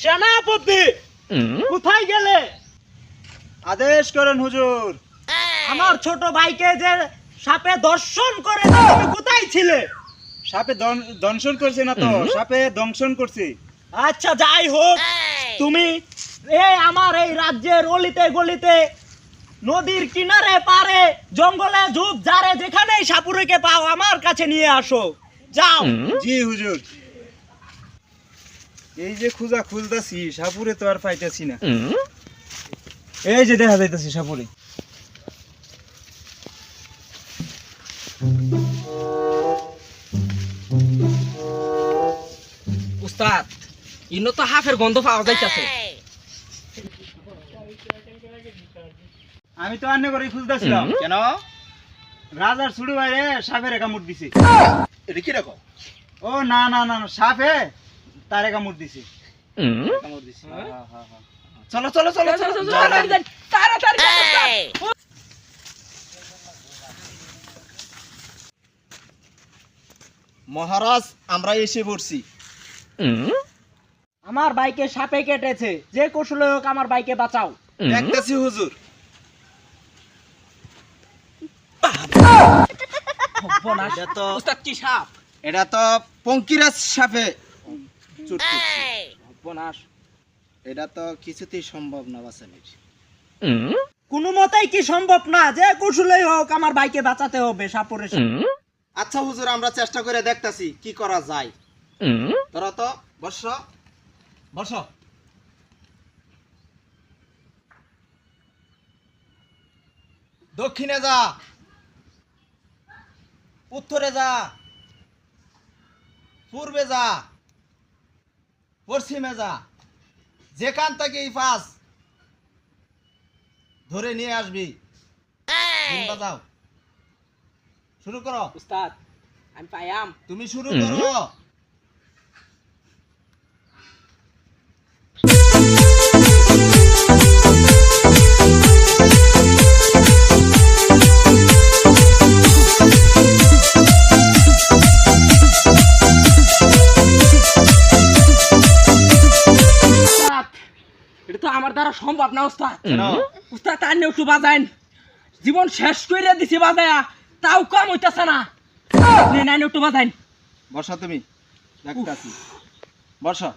সেনাপতি কোথায় গেলে? আদেশ করেন হুজুর। আমার ছোট ভাইকে যে সাপে দর্শন করে তুমি কোথায় ছিলে? সাপে দংশন করছে না তো, সাপে দংশন করছে। আচ্ছা যাই হোক, তুমি আমার এই রাজ্যের অলিতে গলিতে নদীর কিনারে পারে জঙ্গলে ঝোপ ঝাড়ে যেখানেই সাপুরেকে পাও আমার কাছে নিয়ে আসো। যাও। জি হুজুর। এই যে খুঁজা খুঁজতাছি, সাপুরে তো আর পাইতাছি না। এই যে দেখা যাইতাছে সাপুরে। উস্তাদ ইনো তো হাফের গন্ধ পাওয়া যাইতাছে। আমি তো আন্নে করে খুঁজতাছিলাম। কেন? রাজার ছুড়ি বাইরে সাপের কামড় দিছে। এটা কি রকম? ও না না না, সাপে তারে কামড় দিছে। কামড় দিছে। হ্যাঁ হ্যাঁ হ্যাঁ। চলো চলো চলো চলো চলো তাড়াতাড়ি মহারাজ, আমরা এসে পড়ছি। আমার ভাইকে সাপে কেটেছে, যে কৌশলে হোক আমার ভাইকে বাঁচাও। দেখতেছি হুজুর। এটা তো উস্তাদ কি সাপ? এটা তো পঙ্কিরাজ সাপে চুট করছে। সর্বনাশ। এটা তো কিছুতেই সম্ভব না বাঁচানোর। কোনো মতেই কি সম্ভব না, যে কৌশলেই হোক আমার ভাইকে বাঁচাতে হবে সাপুরে। আচ্ছা হুজুর, আমরা চেষ্টা করে দেখতাছি কি করা যায়। তোরা তো বর্ষ বর্ষ। দক্ষিণে যা, উত্তরে যা, পূর্বে যা, পশ্চিমে যা, যেখান থেকে এই পাস ধরে নিয়ে আসবি। বাজাও, শুরু করো। উস্তাদ আমি পাইয়াম। তুমি শুরু করো। এটা তো আমার দ্বারা সম্ভব না উস্তাদ। কেন? উস্তাদ তার নিয়ে একটু বাজাইন, জীবন শেষ করে দিছি বাজায়া, তাও কম হইতাছে না। আপনি নাইন একটু বাজাইন। বর্ষা তুমি দেখতাছি। বর্ষা।